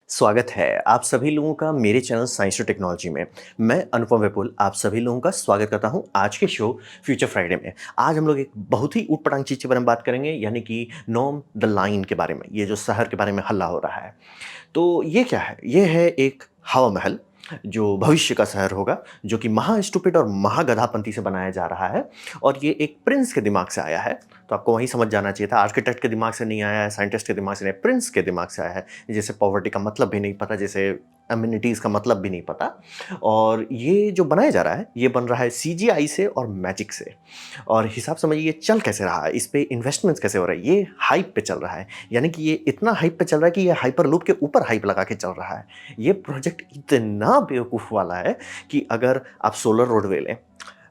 स्वागत है आप सभी लोगों का मेरे चैनल साइंस टू टेक्नोलॉजी में। मैं अनुपम विपुल आप सभी लोगों का स्वागत करता हूं आज के शो फ्यूचर फ्राइडे में। आज हम लोग एक बहुत ही ऊट पटांग चीज़ के बारे में बात करेंगे, यानी कि नोम द लाइन के बारे में। ये जो शहर के बारे में हल्ला हो रहा है, तो ये क्या है? ये है एक हवा महल जो भविष्य का शहर होगा, जो कि महा स्टूपिड और महागधापंती से बनाया जा रहा है। और ये एक प्रिंस के दिमाग से आया है, तो आपको वहीं समझ जाना चाहिए था। आर्किटेक्ट के दिमाग से नहीं आया है, साइंटिस्ट के दिमाग से नहीं, प्रिंस के दिमाग से आया है। जैसे पॉवर्टी का मतलब भी नहीं पता, जैसे अम्यूनिटीज़ का मतलब भी नहीं पता। और ये जो बनाया जा रहा है, ये बन रहा है सीजीआई से और मैजिक से। और हिसाब समझिए ये चल कैसे रहा है, इस पे इन्वेस्टमेंट्स कैसे हो रहा है। ये हाइप पे चल रहा है, यानी कि ये इतना हाइप पे चल रहा है कि ये हाइपर लूप के ऊपर हाइप लगा के चल रहा है। ये प्रोजेक्ट इतना बेवकूफ़ वाला है कि अगर आप सोलर रोडवे लें,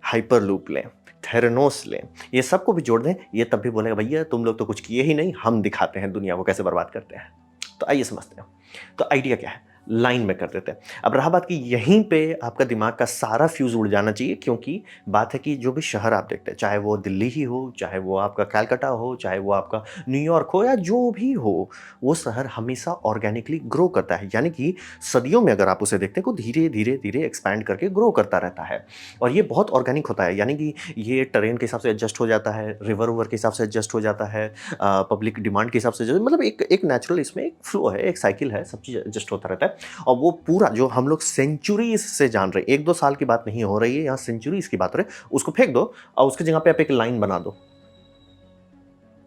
हाइपर लूप लें, थेरेनोस लें, ये सबको भी जोड़ दें, ये तब भी बोलेगा भैया तुम लोग तो कुछ किए ही नहीं, हम दिखाते हैं दुनिया को कैसे बर्बाद करते हैं। तो आइए समझते हैं। तो आइडिया क्या है, लाइन में कर देते हैं। अब रहा बात कि यहीं पे आपका दिमाग का सारा फ्यूज उड़ जाना चाहिए, क्योंकि बात है कि जो भी शहर आप देखते हैं, चाहे वो दिल्ली ही हो, चाहे वो आपका कैलकाटा हो, चाहे वो आपका न्यूयॉर्क हो, या जो भी हो, वो शहर हमेशा ऑर्गेनिकली ग्रो करता है। यानी कि सदियों में अगर आप उसे देखते हैं तो धीरे धीरे धीरे एक्सपैंड करके ग्रो करता रहता है। और ये बहुत ऑर्गेनिक होता है, यानी कि ये टेरेन के हिसाब से एडजस्ट हो जाता है, रिवर ओवर के हिसाब से एडजस्ट हो जाता है, पब्लिक डिमांड के हिसाब से मतलब एक एक नेचुरल इसमें एक फ्लो है, एक साइकिल है, सब चीज़ एडजस्ट होता रहता है। और वो पूरा जो हम लोग सेंचुरीज से जान रहे हैं, 1-2 साल की बात नहीं हो रही है, यहाँ सेंचुरीज की बात हो रही है, उसको फेंक दो और उसकी जगह पे आप एक लाइन बना दो।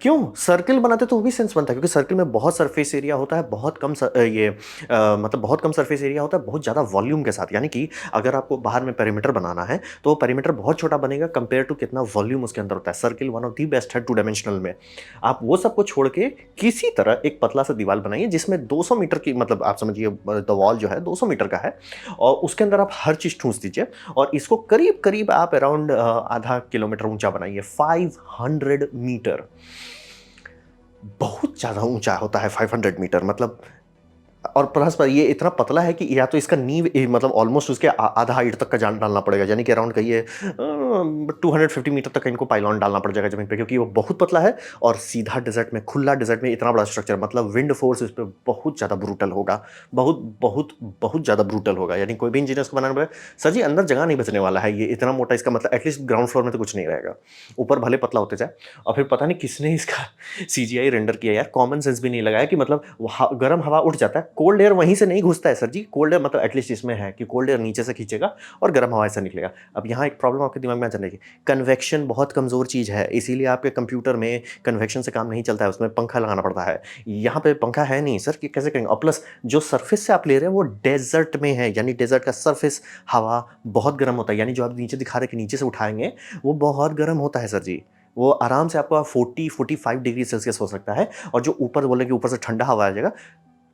क्यों? सर्किल बनाते तो वो भी सेंस बनता है, क्योंकि सर्किल में बहुत सरफेस एरिया होता है, बहुत कम मतलब बहुत कम सरफेस एरिया होता है, बहुत ज़्यादा वॉल्यूम के साथ। यानी कि अगर आपको बाहर में पेरीमीटर बनाना है, तो वो पेरीमीटर बहुत छोटा बनेगा कंपेयर टू कितना वॉल्यूम उसके अंदर होता है। Circle one of the best है टू डायमेंशनल में। आप वो सबको छोड़ के किसी तरह एक पतला सा दीवार बनाइए, जिसमें 200 मीटर की, मतलब आप समझिए द वॉल जो है 200 मीटर का है, और उसके अंदर आप हर चीज़ ठूँस दीजिए। और इसको करीब-करीब आप अराउंड आधा किलोमीटर ऊँचा बनाइए, 500 मीटर। बहुत ज़्यादा ऊँचा होता है 500 मीटर, मतलब। और प्लस पर ये इतना पतला है कि या तो इसका नींव मतलब ऑलमोस्ट उसके आधा हाइट तक का जान डालना पड़ेगा, यानी कि अराउंड कहिए 250 मीटर तक का इनको पाइलॉन डालना पड़ जाएगा ज़मीन पे, क्योंकि वो बहुत पतला है। और सीधा डेजर्ट में, खुला डेजर्ट में इतना बड़ा स्ट्रक्चर, मतलब विंड फोर्स इस पे बहुत ज़्यादा ब्रूटल होगा। बहुत बहुत बहुत ज़्यादा ब्रूटल होगा, यानी कोई भी इंजीनियर्स को बनाना पड़ेगा। सर जी अंदर जगह नहीं बचने वाला है, ये इतना मोटा, इसका मतलब एटलीस्ट ग्राउंड फ्लोर में तो कुछ नहीं रहेगा। ऊपर भले पतला होते जाए। और फिर पता नहीं किसने इसका सीजीआई रेंडर किया यार, कॉमन सेंस भी नहीं लगाया कि मतलब गर्म हवा उठ जाता है, कोल्ड एयर वहीं से नहीं घुसता है सर जी। कोल्ड एयर मतलब एटलीस्ट इसमें है कि कोल्ड एयर नीचे से खींचेगा और गर्म हवा ऐसा निकलेगा। अब यहाँ एक प्रॉब्लम आपके दिमाग में आ जाएगी, कन्वेक्शन बहुत कमज़ोर चीज़ है, इसीलिए आपके कंप्यूटर में कन्वेक्शन से काम नहीं चलता है, उसमें पंखा लगाना पड़ता है। यहाँ पे पंखा है नहीं सर, कि कैसे करेंगे? और प्लस जो सरफेस से आप ले रहे हैं वो डेजर्ट में है, यानी डेजर्ट का सरफेस हवा बहुत गर्म होता है, यानी जो आप नीचे दिखा रहे हैं कि नीचे से उठाएंगे वो बहुत गर्म होता है सर जी। वो आराम से आपका 40-45 डिग्री सेल्सियस हो सकता है। और जो ऊपर बोले कि ऊपर से ठंडा हवा आ जाएगा,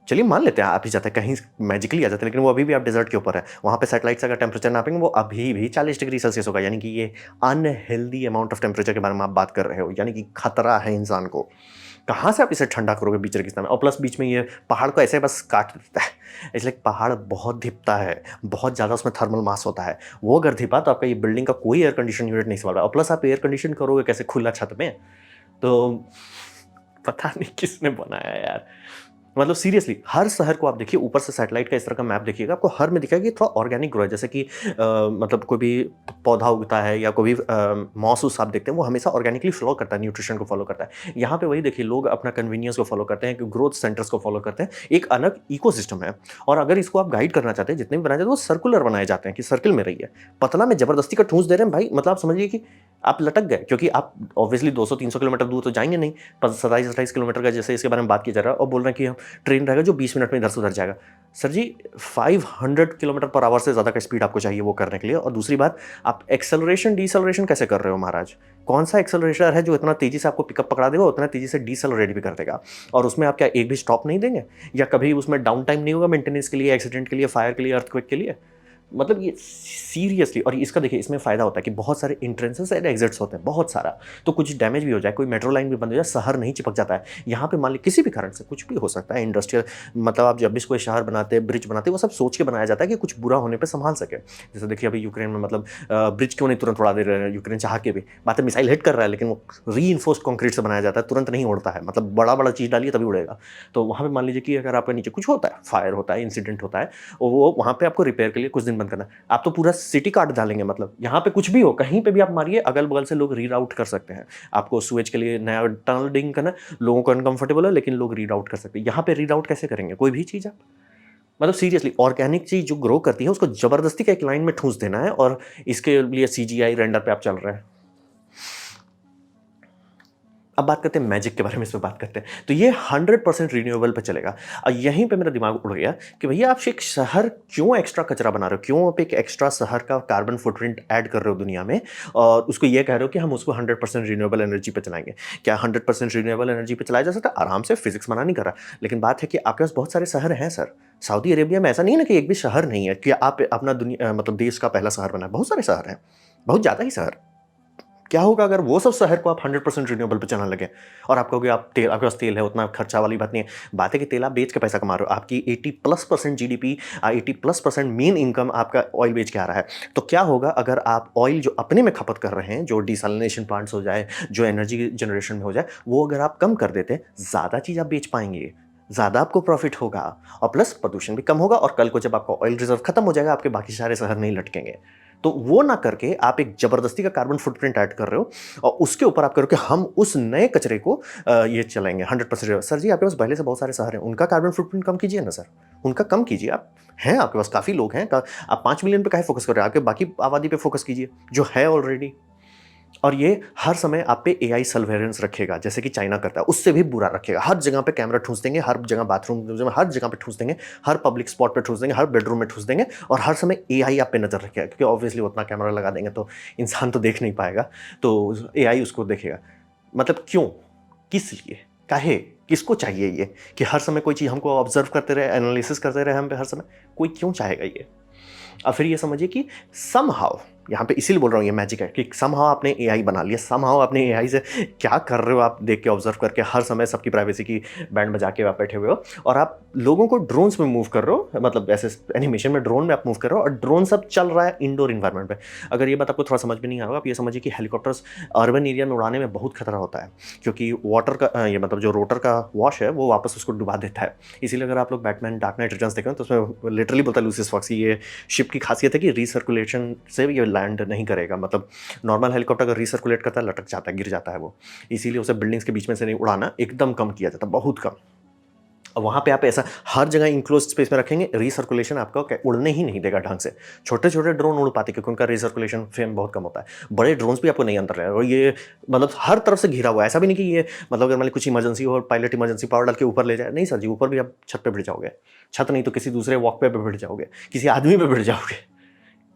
चलिए मान लेते हैं आप ही जाते हैं, कहीं मैजिकली आ जाते हैं, लेकिन वो अभी भी आप डेजर्ट के ऊपर है। वहाँ पे सैटेलाइट से अगर टेम्परेचर नापेंगे वो अभी भी 40 डिग्री सेल्सियस होगा, यानी कि ये अनहेल्दी अमाउंट ऑफ टेम्परेचर के बारे में आप बात कर रहे हो, यानी कि खतरा है इंसान को। कहाँ से आप इसे ठंडा करोगे बीच रेगिस्तान में? और प्लस बीच में ये पहाड़ को ऐसे बस काट देता है, इसलिए पहाड़ बहुत धिपता है, बहुत ज़्यादा उसमें थर्मल मास होता है। वो अगर धिपा तो आपका ये बिल्डिंग का कोई एयर कंडीशन यूनिट नहीं संभाल रहा। और प्लस आप एयर कंडीशन करोगे कैसे खुला छत में? तो पता नहीं किसने बनाया यार। मतलब सीरियसली हर शहर को आप देखिए, ऊपर से सैटेलाइट का इस तरह का मैप देखिएगा, आपको हर में दिखेगा कि थोड़ा ऑर्गेनिक ग्रो है। जैसे कि मतलब कोई भी पौधा उगता है या कोई भी मॉस उस आप देखते हैं, वो हमेशा ऑर्गेनिकली फ्लो करता है, न्यूट्रिशन को फॉलो करता है। यहाँ पे वही देखिए, लोग अपना कन्वीनियंस को फॉलो करते हैं, ग्रोथ सेंटर्स को फॉलो करते हैं। एक अलग इकोसिस्टम है। और अगर इसको आप गाइड करना चाहते हैं, जितने भी बनाए जाते हैं वो सर्कुलर बनाए जाते हैं कि सर्किल में रहिए। पतला में जबरदस्ती का ठूंस दे रहे हैं भाई, मतलब आप समझिए कि आप लटक गए, क्योंकि आप ऑब्वियसली 200-300 किलोमीटर दूर तो जाएंगे नहीं। 27-28 किलोमीटर का जैसे इसके बारे में बात की जा रहा है, और बोल रहे हैं कि हम ट्रेन रहेगा जो 20 मिनट में इधर से उधर जाएगा। सर जी 500 किलोमीटर पर आवर से ज़्यादा का स्पीड आपको चाहिए वो करने के लिए। और दूसरी बात, आप एक्सेलरेशन डीसेलरेशन कैसे कर रहे हो महाराज? कौन सा एक्सेलरेटर है जो इतना तेज़ी से आपको पिकअप पकड़ा देगा, उतना तेज़ी से डीसेलरेट भी कर देगा? और उसमें आप क्या एक भी स्टॉप नहीं देंगे? या कभी उसमें डाउन टाइम नहीं होगा मेंटेनेंस के लिए, एक्सीडेंट के लिए, फायर के लिए, अर्थक्वेक के लिए? मतलब ये सीरियसली, और इसका देखिए इसमें फ़ायदा होता है कि बहुत सारे एंट्रेंसेस एंड एग्जिट्स होते हैं, बहुत सारा। तो कुछ डैमेज भी हो जाए, कोई मेट्रो लाइन भी बंद हो जाए, शहर नहीं चिपक जाता है। यहाँ पे मान लीजिए किसी भी कारण से कुछ भी हो सकता है, इंडस्ट्रियल मतलब आप जब भी कोई शहर बनाते हैं, ब्रिज बनाते हैं, वो सब सोच के बनाया जाता है कि कुछ बुरा होने पे संभाल सके। जैसे देखिए अभी यूक्रेन में मतलब ब्रिज क्यों नहीं तुरंत उड़ा दे रहे हैं, यूक्रेन चाह के भी। बात है मिसाइल हिट कर रहा है, लेकिन वो रीइंफोर्स्ड कंक्रीट से बनाया जाता है, तुरंत नहीं उड़ता है, मतलब बड़ा-बड़ा चीज़ डालिए तभी उड़ेगा। तो वहाँ पे मान लीजिए कि अगर आपके नीचे कुछ होता है, फायर होता है, इंसिडेंट होता है, और वो वहाँ पे आपको रिपेयर के लिए कुछ दिन बंद करना है। आप तो पूरा सिटी काट डालेंगे, मतलब यहाँ पे कुछ भी हो, कहीं पे भी आप मारिए, अगल-बगल से लोग रीराउट कर सकते हैं। आपको सूएज के लिए नया टनल डिग करना है, लोगों को अनकंफर्टेबल है, लेकिन लोग रीराउट कर सकते हैं। यहाँ पे रीराउट कैसे करेंगे? कोई भी चीज़ आप, मतलब सीरियसली ऑर्गेनिक चीज़ जो ग्रो करती है, उसको ज़बरदस्ती का एक लाइन में ठूँस देना है, और इसके लिए सीजीआई रेंडर पे आप चल रहे हैं। अब बात करते हैं मैजिक के बारे में, इसमें बात करते हैं। तो ये 100% रिन्यूएबल पे चलेगा। और यहीं पे मेरा दिमाग उड़ गया कि भैया आप एक शहर क्यों एक्स्ट्रा कचरा बना रहे हो? क्यों आप एक एक्स्ट्रा शहर का कार्बन फुटप्रिंट ऐड कर रहे हो दुनिया में? और उसको ये कह रहे हो कि हम उसको 100% रिन्यूएबल एनर्जी पे चलाएँगे। क्या 100% रिन्यूएबल एनर्जी पे चलाया जा सकता है? आराम से, फिज़िक्स मना नहीं कर रहा। लेकिन बात है कि आपके पास बहुत सारे शहर हैं सर। सऊदी अरेबिया में ऐसा नहीं है ना कि एक भी शहर नहीं है कि आप अपना मतलब देश का पहला शहर बना है। बहुत सारे शहर हैं, बहुत ज़्यादा ही शहर। क्या होगा अगर वो सब शहर को आप 100% रिन्यूएबल पे चलाने लगे? और आप कहोगे आप तेल, आपके पास तेल है, उतना खर्चा वाली बात नहीं है। बात है कि तेल आप बेच के पैसा कमा रहे हो। आपकी 80+% जीडीपी 80+% मेन इनकम आपका ऑयल बेच के आ रहा है। तो क्या होगा अगर आप ऑयल जो अपने में खपत कर रहे हैं, जो डिसैलिनेशन प्लांट्स हो जाए, जो एनर्जी जनरेशन में हो जाए, वो अगर आप कम कर देते, ज़्यादा चीज़ आप बेच पाएँगे, ज़्यादा आपको प्रॉफिट होगा, और प्लस प्रदूषण भी कम होगा, और कल को जब आपका ऑयल रिजर्व खत्म हो जाएगा, आपके बाकी सारे शहर नहीं लटकेंगे। तो वो ना करके आप एक जबरदस्ती का कार्बन फुटप्रिंट ऐड कर रहे हो, और उसके ऊपर आप करो कि हम उस नए कचरे को ये चलाएंगे 100%। सर जी आपके पास पहले से बहुत सारे शहर हैं, उनका कार्बन फुटप्रिंट कम कीजिए ना सर, उनका कम कीजिए। आप हैं, आपके पास काफ़ी लोग हैं, आप 5 मिलियन पे काहे फोकस कर रहे हैं? आपके बाकी आबादी पे फोकस कीजिए जो है ऑलरेडी। और ये हर समय आप पे एआई सर्वेलेंस रखेगा, जैसे कि चाइना करता है, उससे भी बुरा रखेगा। हर जगह पे कैमरा ठूँस देंगे, हर जगह बाथरूम में, हर जगह पे ठूँस देंगे, हर पब्लिक स्पॉट पे ठूँस देंगे, हर बेडरूम में ठूँस देंगे, और हर समय एआई आप पे नज़र रखेगा, क्योंकि ऑब्वियसली उतना कैमरा लगा देंगे तो इंसान तो देख नहीं पाएगा, तो एआई उसको देखेगा। मतलब क्यों? किस लिए? काहे? किसको चाहिए ये कि हर समय कोई चीज़ हमको ऑब्जर्व करते रहे, एनालिसिस करते रहे हम पे हर समय? कोई क्यों चाहेगा ये? और फिर ये समझिए कि समहाउ, यहाँ पे इसीलिए बोल रहा हूँ ये मैजिक है, कि समहाउ आपने एआई बना लिया, समहाउ आपने एआई से क्या कर रहे हो आप देख के, ऑब्जर्व करके, हर समय सबकी प्राइवेसी की बैंड बजा के आप बैठे हुए हो, और आप लोगों को ड्रोन्स में मूव कर रहे हो, मतलब ऐसे एनिमेशन में ड्रोन में आप मूव कर रहे हो, और ड्रोन सब चल रहा है इंडोर इन्वायरमेंट पे। अगर ये बात आपको थोड़ा समझ में नहीं आ रहा होगा, आप ये समझिए कि हेलीकॉप्टर्स अर्बन एरिया में उड़ाने में बहुत खतरा होता है, क्योंकि वाटर का ये मतलब जो रोटर का वॉश है वो वापस उसको डुबा देता है। इसीलिए अगर आप लोग बैटमैन डार्क नाइट रिटर्न्स देखें तो उसमें लिटरली बोलता है लूसियस फॉक्स, ये शिप की खासियत है कि रीसर्कुलेशन से ये लैंड नहीं करेगा, मतलब नॉर्मल हेलीकॉप्टर अगर रीसर्कुलेट करता है लटक जाता है, गिर जाता है वो। इसीलिए उसे बिल्डिंग्स के बीच में से नहीं उड़ाना, एकदम कम किया जाता है, बहुत कम। और वहाँ पे आप ऐसा हर जगह इनक्लोज्ड स्पेस में रखेंगे, रीसर्कुलेशन आपका उड़ने ही नहीं देगा ढंग से। छोटे-छोटे ड्रोन उड़ पाते क्योंकि उनका रीसर्कुलेशन फेम बहुत कम होता है। बड़े ड्रोन्स भी आपको नहीं अंदर रहेगा, और ये मतलब हर तरफ से घिरा हुआ है। ऐसा भी नहीं कि ये मतलब अगर मान लीजिए कुछ इमरजेंसी हो और पायलट इमरजेंसी पावर डाल के ऊपर ले जाए, नहीं सर जी, ऊपर भी आप छत पे बैठ जाओगे। छत नहीं तो किसी दूसरे वॉकवे पे बैठ जाओगे, किसी आदमी पे बैठ जाओगे।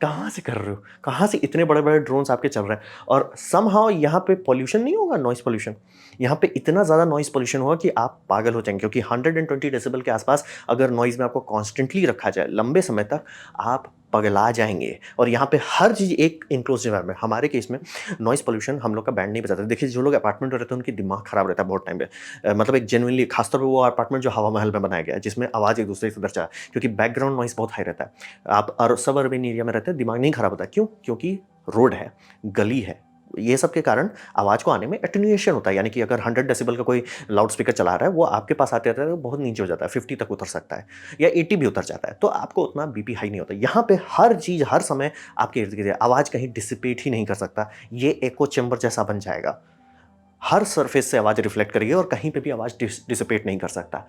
कहाँ से कर रहे हो? कहाँ से इतने बड़े-बड़े ड्रोन्स आपके चल रहे हैं? और समहाउ यहाँ पे पॉल्यूशन नहीं होगा, नॉइज़ पॉल्यूशन। यहाँ पे इतना ज़्यादा नॉइज़ पॉल्यूशन होगा कि आप पागल हो जाएँगे, क्योंकि 120 डेसिबल के आसपास अगर नॉइज़ में आपको कॉन्स्टेंटली रखा जाए लंबे समय तक, आप पगला जाएँगे। और यहाँ पे हर चीज़ एक एन्क्लोज़्ड एनवायरनमेंट, हमारे केस में नॉइज़ पॉल्यूशन हम लोग का बैंड नहीं बजाता। देखिए जो लोग अपार्टमेंट में रहते हैं उनकी दिमाग खराब रहता है बहुत टाइम पे। मतलब एक जेनुइनली खासतौर पे वो अपार्टमेंट जो हवा महल में बनाया गया है, जिसमें आवाज़ एक दूसरे से उधर जा, क्योंकि बैकग्राउंड नॉइज़ बहुत हाई रहता है। आप सब अर्बन एरिया में रहते हैं, दिमाग नहीं खराब होता। क्यों? क्योंकि रोड है, गली है। ये सब के कारण आवाज़ को आने में एटेन्युएशन होता है, यानी कि अगर 100 डेसिबल का कोई लाउड स्पीकर चला रहा है, वो आपके पास आते-आते तो बहुत नीचे हो जाता है, 50 तक उतर सकता है या 80 भी उतर जाता है, तो आपको उतना बीपी हाई नहीं होता। यहाँ पे हर चीज़ हर समय आपके इर्द-गिर्द है, आवाज़ कहीं डिसिपेट ही नहीं कर सकता, ये एको चैम्बर जैसा बन जाएगा। हर सरफेस से आवाज़ रिफ्लेक्ट करेगी और कहीं पे भी आवाज़ डिसिपेट नहीं कर सकता।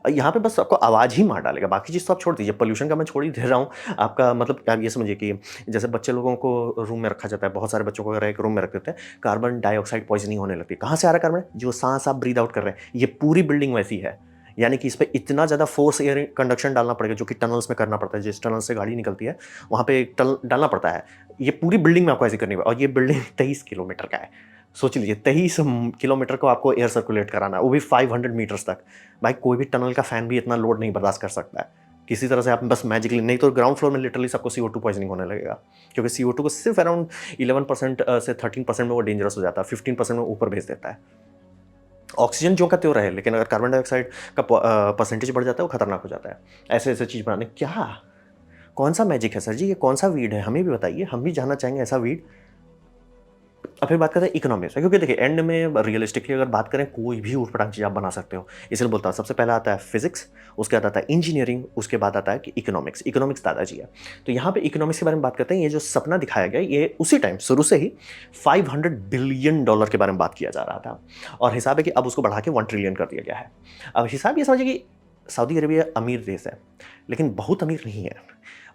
यहाँ पे बस आपको आवाज़ ही मार डालेगा, बाकी चीज़ तो आप छोड़ दीजिए। पॉल्यूशन का मैं छोड़ ही दे रहा हूँ। आपका मतलब आप ये समझिए कि जैसे बच्चे लोगों को रूम में रखा जाता है, बहुत सारे बच्चों को अगर एक रूम में रख देते हैं, कार्बन डाइऑक्साइड पॉइज़निंग होने लगती है। कहाँ से आ रहा है कार्बन? जो सांस आप ब्रीथ आउट कर रहे हैं। ये पूरी बिल्डिंग वैसी है। यानी कि इस पे इतना ज़्यादा फोर्स एयर कंडक्शन डालना पड़ेगा, जो कि टनल्स में करना पड़ता है। जिस टनल से गाड़ी निकलती है, वहाँ पे एक टनल डालना पड़ता है। ये पूरी बिल्डिंग में आपको ऐसे करनी है, और ये बिल्डिंग 23 किलोमीटर का है। सोच लीजिए 23 किलोमीटर को आपको एयर सर्कुलेट कराना है, वो भी 500 मीटर्स तक। भाई कोई भी टनल का फैन भी इतना लोड नहीं बर्दाश्त कर सकता है। किसी तरह से आप बस मैजिकली, नहीं तो ग्राउंड फ्लोर में लिटरली सबको CO2 पॉइजनिंग होने लगेगा, क्योंकि CO2 को सिर्फ अराउंड 11% से 13% में वो डेंजरस हो जाता है, 15% में ऊपर भेज देता है। ऑक्सीजन जो का त्यों रहे, लेकिन अगर कार्बन डाइऑक्साइड का परसेंटेज बढ़ जाता है वो खतरनाक हो जाता है। ऐसे ऐसे चीज़ बनाने, क्या कौन सा मैजिक है सर जी, ये कौन सा वीड है, हमें भी बताइए, हम भी जानना चाहेंगे ऐसा वीड। अब फिर बात करते हैं इकोनॉमिक्स, क्योंकि देखिए एंड में रियलिस्टिकली अगर बात करें कोई भी ऊटपटांग चीज़ आप बना सकते हो, इसलिए बोलता हूँ सबसे पहला आता है फिजिक्स, उसके बाद आता है इंजीनियरिंग, उसके बाद आता है कि इकोनॉमिक्स। इकोनॉमिक्स दादाजी है। तो यहाँ पे इकोनॉमिक्स के बारे में बात करते हैं। ये जो सपना दिखाया गया ये उसी टाइम शुरू से ही $500 बिलियन के बारे में बात किया जा रहा था, और हिसाब है कि अब उसको बढ़ा के 1 ट्रिलियन कर दिया गया है। अब हिसाब ये समझिए कि सऊदी अरेबिया अमीर देश है, लेकिन बहुत अमीर नहीं है।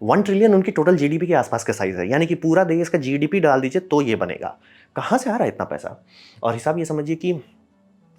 1 ट्रिलियन उनकी टोटल जीडीपी के आसपास का साइज है, यानी कि पूरा देश का जीडीपी डाल दीजिए तो ये बनेगा। कहाँ से आ रहा है इतना पैसा? और हिसाब ये समझिए कि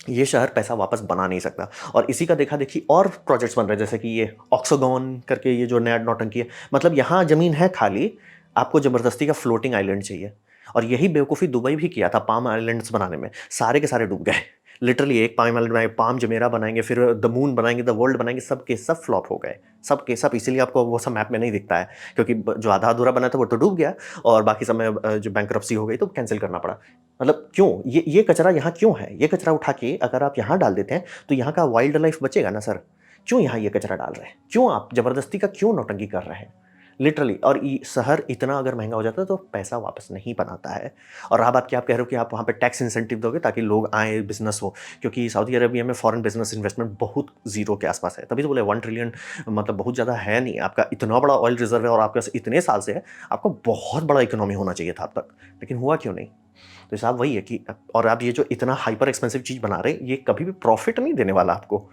ये शहर पैसा वापस बना नहीं सकता, और इसी का देखा देखी और प्रोजेक्ट्स बन रहे हैं, जैसे कि ये ऑक्सोगॉन करके ये जो नया नौटंकी है, मतलब यहाँ ज़मीन है खाली, आपको ज़बरदस्ती का फ्लोटिंग आइलैंड चाहिए। और यही बेवकूफ़ी दुबई भी किया था पाम आइलैंड्स बनाने में, सारे के सारे डूब गए। लिटरली एक पाम आइलैंड बनाए, पाम जमेरा बनाएंगे, फिर द मून बनाएंगे, द वर्ल्ड बनाएंगे, सब के सब फ्लॉप हो गए, सब के सब। इसीलिए आपको वो सब मैप में नहीं दिखता है, क्योंकि जो आधा अधूरा बना था वो तो डूब गया, और बाकी सब में जो बैंकरप्सी हो गई तो कैंसिल करना पड़ा। मतलब क्यों ये कचरा यहाँ क्यों है? ये कचरा उठा के अगर आप यहाँ डाल देते हैं तो यहाँ का वाइल्ड लाइफ बचेगा ना सर। क्यों यहाँ ये कचरा डाल रहे हैं? क्यों आप जबरदस्ती का क्यों नौटंकी कर रहे हैं लिटरली? और शहर इतना अगर महंगा हो जाता है तो पैसा वापस नहीं बनाता है। और रहा बात कि आप कह रहे हो कि आप वहाँ पे टैक्स इंसेंटिव दोगे ताकि लोग आए, बिजनेस हो, क्योंकि सऊदी अरेबिया में फॉरेन बिजनेस इन्वेस्टमेंट बहुत जीरो के आसपास है। तभी तो बोले 1 ट्रिलियन मतलब बहुत ज़्यादा है नहीं। आपका इतना बड़ा ऑयल रिजर्व है और आपके पास इतने साल से है, आपको बहुत बड़ा इकोनॉमी होना चाहिए था अब तक, लेकिन हुआ क्यों नहीं? तो हिसाब वही है कि, और आप ये जो इतना हाइपर एक्सपेंसिव चीज़ बना रहे हैं ये कभी भी प्रॉफिट नहीं देने वाला आपको।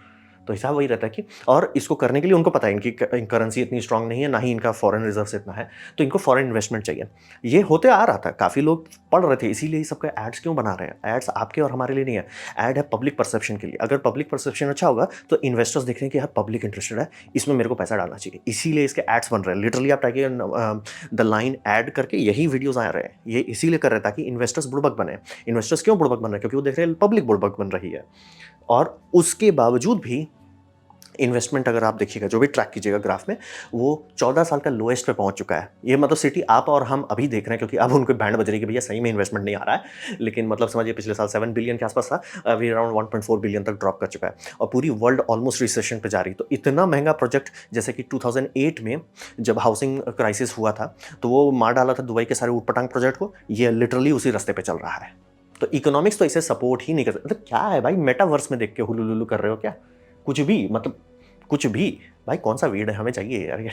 तो हिसाब वही रहता है कि, और इसको करने के लिए उनको पता है इनकी करेंसी इतनी स्ट्रांग नहीं है, ना ही इनका फॉरेन रिजर्व इतना है, तो इनको फॉरेन इन्वेस्टमेंट चाहिए। ये होते आ रहा था, काफ़ी लोग पढ़ रहे थे, इसीलिए सबका एड्स क्यों बना रहे हैं? एड्स आपके और हमारे लिए नहीं है, एड है पब्लिक परसेप्शन के लिए। अगर पब्लिक परसेप्शन अच्छा होगा तो इन्वेस्टर्स देख रहे हैं कि यार पब्लिक इंटरेस्टेड है, इसमें मेरे को पैसा डालना चाहिए, इसीलिए इसके एड्स बन रहे हैं। लिटरली आप टाइपिए द लाइन एड करके यही वीडियोज़ आ रहे हैं। ये इसीलिए कर रहे हैं ताकि इन्वेस्टर्स बुड़बक बने। इन्वेस्टर्स क्यों बुड़बक बन रहे हैं? क्योंकि वो देख रहे हैं पब्लिक बुड़बक बन रही है। और उसके बावजूद भी इन्वेस्टमेंट अगर आप देखिएगा, जो भी ट्रैक कीजिएगा ग्राफ में, वो 14 साल का लोएस्ट पे पहुंच चुका है। ये मतलब सिटी आप और हम अभी देख रहे हैं, क्योंकि अब उनको बैंड बज रही है कि भैया सही में इन्वेस्टमेंट नहीं आ रहा है। लेकिन मतलब समझिए पिछले साल 7 बिलियन के आसपास था, अभी अराउंड 1.4 बिलियन तक ड्रॉप कर चुका है, और पूरी वर्ल्ड ऑलमोस्ट रिसेशन पे जा रही। तो इतना महंगा प्रोजेक्ट, जैसे कि 2008 में जब हाउसिंग क्राइसिस हुआ था तो वो मार डाला था दुबई के सारे ऊटपटांग प्रोजेक्ट को, ये लिटरली उसी रास्ते पे चल रहा है। तो इकोनॉमिक्स तो इसे सपोर्ट ही नहीं कर सकता। मतलब क्या है भाई, मेटावर्स में देख के हुलुलुलु कर रहे हो क्या? कुछ भी, मतलब कुछ भी भाई, कौन सा वीड है, हमें चाहिए यार ये।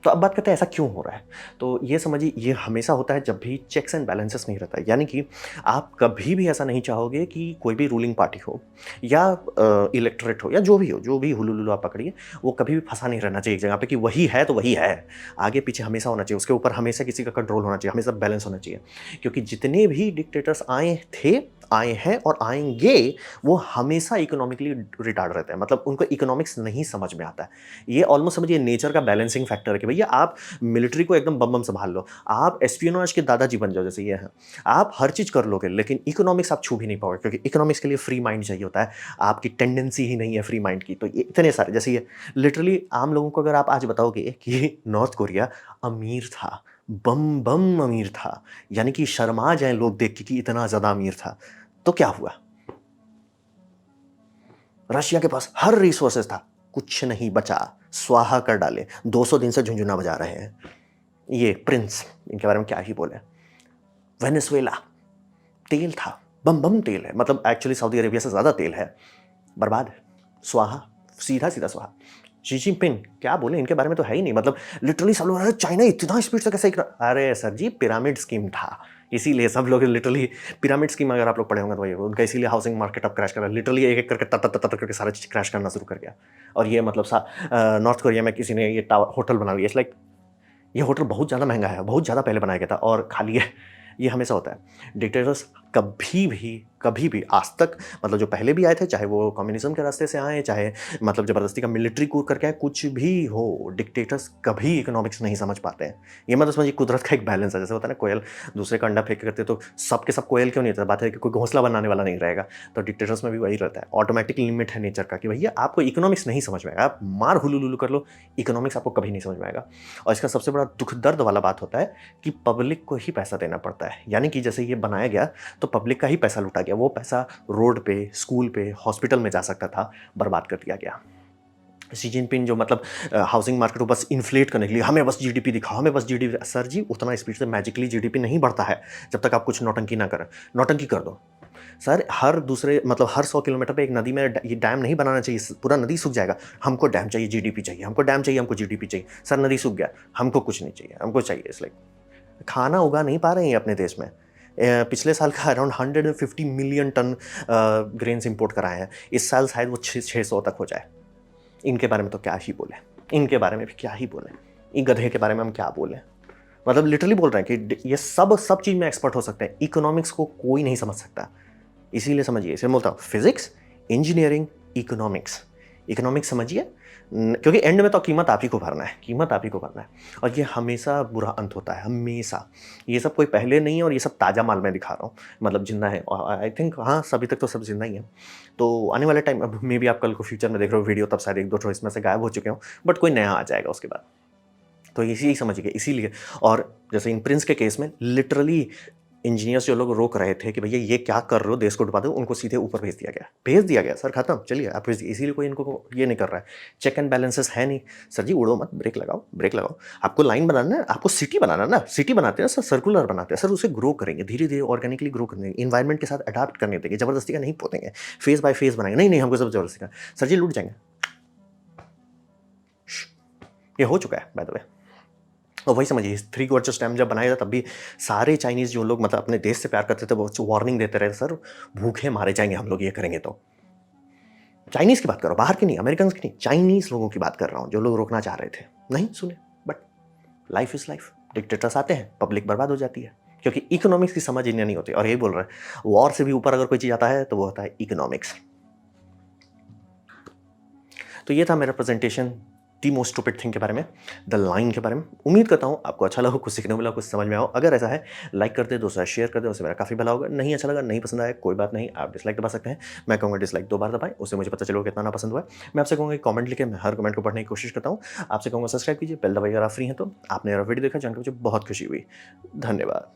तो अब बात करते हैं ऐसा क्यों हो रहा है। तो ये समझिए ये हमेशा होता है जब भी चेक्स एंड बैलेंसेस नहीं रहता है, यानी कि आप कभी भी ऐसा नहीं चाहोगे कि कोई भी रूलिंग पार्टी हो या इलेक्टोरेट हो या जो भी हुलुलुलु आप पकड़िए, वो कभी भी फंसा नहीं रहना चाहिए एक जगह पे कि वही है तो वही है। आगे पीछे हमेशा होना चाहिए, उसके ऊपर हमेशा किसी का कंट्रोल होना चाहिए, हमेशा बैलेंस होना चाहिए। क्योंकि जितने भी डिक्टेटर्स आए थे, आए हैं और आएंगे, वो हमेशा इकोनॉमिकली रिटार्ड रहते हैं। मतलब उनको इकोनॉमिक्स नहीं समझ में आता है। ये ऑलमोस्ट समझिए नेचर का बैलेंसिंग फैक्टर है कि भैया आप मिलिट्री को एकदम बम बम संभाल लो, आप एस्पियोनाज के दादाजी बन जाओ जैसे ये हैं, आप हर चीज़ कर लोगे, लेकिन इकोनॉमिक्स आप छू भी नहीं पाओगे, क्योंकि इकोनॉमिक्स के लिए फ्री माइंड चाहिए होता है। आपकी टेंडेंसी ही नहीं है फ्री माइंड की। तो ये इतने सारे, जैसे ये लिटरली आम लोगों को अगर आप आज बताओगे कि नॉर्थ कोरिया अमीर था, बम बम अमीर था, यानी कि शर्मा जाए लोग देख के कि इतना ज़्यादा अमीर था, तो क्या हुआ? रशिया के पास हर रिसोर्सेज था, कुछ नहीं बचा, स्वाहा कर डाले, 200 दिन से झुंझुना बजा रहे हैं। ये प्रिंस, इनके बारे में क्या ही बोले। वेनेजुएला, तेल था, बम बम तेल है, मतलब एक्चुअली सऊदी अरेबिया से ज़्यादा तेल है, बर्बाद, स्वाहा, सीधा सीधा स्वाहा। शी जिनपिंग, क्या बोले, इनके बारे में तो है ही नहीं। मतलब लिटरली सब लोग, चाइना इतना स्पीड से कैसे, अरे सर जी पिरामिड स्कीम था, इसीलिए सब लोग लिटरली पिरामिड स्कीम अगर आप लोग पढ़े होंगे तो वही उनका, इसीलिए हाउसिंग मार्केट अब क्रैश कर रहा है। लिटरली एक एक करके तर करके सारा चीज़ क्रैश करना शुरू कर गया। और ये मतलब नॉर्थ कोरिया में किसी ने ये टावर होटल बना लिया, इट्स लाइक ये होटल बहुत ज़्यादा महंगा है, बहुत ज़्यादा पहले बनाया गया था और खाली है। ये हमेशा होता है, डिक्टेटर्स कभी भी आज तक, मतलब जो पहले भी आए थे, चाहे वो कम्युनिज्म के रास्ते से आए, चाहे मतलब ज़बरदस्ती का मिलिट्री कूप करके आए, कुछ भी हो, डिक्टेटर्स कभी इकोनॉमिक्स नहीं समझ पाते हैं। ये मतलब समझिए कुदरत का एक बैलेंस है, जैसे होता है ना कोयल दूसरे का अंडा फेंक के करते, तो सब के सब कोयल क्यों नहीं होता? बात है कि कोई घोंसला बनाने वाला नहीं रहेगा, तो डिक्टेटर्स में भी वही रहता है। ऑटोमेटिक लिमिट है नेचर का कि भैया आपको इकोनॉमिक्स नहीं समझ में आएगा, आप मार हुलू-लुलू कर लो, इकोनॉमिक्स आपको कभी नहीं समझ में आएगा। और इसका सबसे बड़ा दुःख दर्द वाला बात होता है कि पब्लिक को ही पैसा देना पड़ता है। यानी कि जैसे ये बनाया गया, तो पब्लिक का ही पैसा लूटा गया। वो पैसा रोड पे, स्कूल पे, हॉस्पिटल में जा सकता था, बर्बाद कर दिया गया। शी जिनपिंग जो मतलब हाउसिंग मार्केट को बस इन्फ्लेट करने के लिए, हमें बस जीडीपी दिखाओ, हमें बस जीडीपी। सर जी, उतना स्पीड से मैजिकली जीडीपी नहीं बढ़ता है जब तक आप कुछ नौटंकी ना करें। नौटंकी कर दो सर, हर दूसरे मतलब हर 100 किलोमीटर पे एक नदी में ये डैम नहीं बनाना चाहिए, पूरा नदी सूख जाएगा। हमको डैम चाहिए, जीडीपी चाहिए, हमको डैम चाहिए, हमको जीडीपी चाहिए। सर नदी सूख गया, हमको कुछ नहीं चाहिए, हमको चाहिए इसलिए खाना उगा नहीं पा रहे हैं अपने देश में। पिछले साल का around 150 million tonne grains import कराए हैं। इस साल शायद वो 600 तक हो जाए। इनके बारे में तो क्या ही बोले, इनके बारे में भी क्या ही बोले, इन गधे के बारे में हम क्या बोलें। मतलब लिटरली बोल रहे हैं कि ये सब चीज़ में एक्सपर्ट हो सकते हैं, इकोनॉमिक्स को कोई नहीं समझ सकता। इसीलिए समझिए, इसे बोलता हूँ फिजिक्स, इंजीनियरिंग, इकोनॉमिक्स। इकोनॉमिक्स समझिए, क्योंकि एंड में तो कीमत आप ही को भरना है, कीमत आप ही को भरना है। और ये हमेशा बुरा अंत होता है, हमेशा। ये सब कोई पहले नहीं है, और ये सब ताज़ा माल मैं दिखा रहा हूँ, मतलब जिंदा है। आई थिंक हाँ, सभी तक तो सब जिंदा ही है। तो आने वाले टाइम, अब मे भी आप कल को फ्यूचर में देख रहे हो वीडियो, तब शायद 1-2 इसमें से गायब हो चुके हो, बट कोई नया आ जाएगा उसके बाद। तो इसी समझिए, इसीलिए। और जैसे इन प्रिंस के केस में लिटरली इंजीनियर्स जो लोग रोक रहे थे कि भैया ये क्या कर रहे हो, देश को डुबा दो, उनको सीधे ऊपर भेज दिया गया। सर खत्म, चलिए आप भेज दिए। इसीलिए कोई इनको ये नहीं कर रहा है। चेक एंड बैलेंसेस है नहीं। सर जी उड़ो मत, ब्रेक लगाओ, ब्रेक लगाओ। आपको लाइन बनाना है, आपको सिटी बनाना ना, सिटी बनाते हैं सर, सर्कुलर बनाते हैं सर, उसे ग्रो करेंगे धीरे धीरे, ऑर्गेनिकली ग्रो करेंगे, इन्वायरमेंट के साथ अडाप्ट करने देंगे, जबरदस्ती का नहीं पोतेंगे, फेज बाय फेज बनाएंगे। नहीं हमको सब जबरदस्ती का। सर जी लूट जाएंगे। ये हो चुका है बाय द वे। और वही समझिए, 3 गॉर्जियस डैम जब बनाया था, तब भी सारे चाइनीज़ जो लोग मतलब अपने देश से प्यार करते थे, वो वार्निंग देते रहे, सर भूखे मारे जाएंगे हम लोग ये करेंगे तो। चाइनीज़ की बात कर रहा हूँ, बाहर की नहीं, अमेरिकन की नहीं, चाइनीज़ लोगों की बात कर रहा हूँ, जो लोग रोकना चाह रहे थे। नहीं सुने, but life is life. Dictators आते हैं, पब्लिक बर्बाद हो जाती है, क्योंकि इकोनॉमिक्स की समझ इन्हें नहीं होती। और यही बोल रहे हैं, वॉर से भी ऊपर अगर कोई चीज़ आता है तो वो होता है इकोनॉमिक्स। तो ये था मेरा presentation the most stupid thing के बारे में, द लाइन के बारे में। उम्मीद करता हूँ आपको अच्छा लगा, कुछ सीखने को मिला, कुछ समझ में आओ। अगर ऐसा है, लाइक कर दे, दूसरा शेयर कर दे, उससे मेरा काफ़ी भला होगा। नहीं अच्छा लगा, नहीं पसंद आया, कोई बात नहीं, आप डिसलाइक दबा सकते हैं। मैं कहूँगा डिसलाइक 2 बार दबाएं, उससे मुझे पता चलेगा कितना ना पसंद हुआ है। मैं आपसे कहूँगा कमेंट लिखे, मैं हर कमेंट को पढ़ने की कोशिश करता हूँ। आपसे कहूँगा सब्सक्राइब कीजिए, बेल दबाइए अगर आप फ्री हैं तो। आपने मेरा वीडियो देखा, जानकर मुझे बहुत खुशी हुई। धन्यवाद।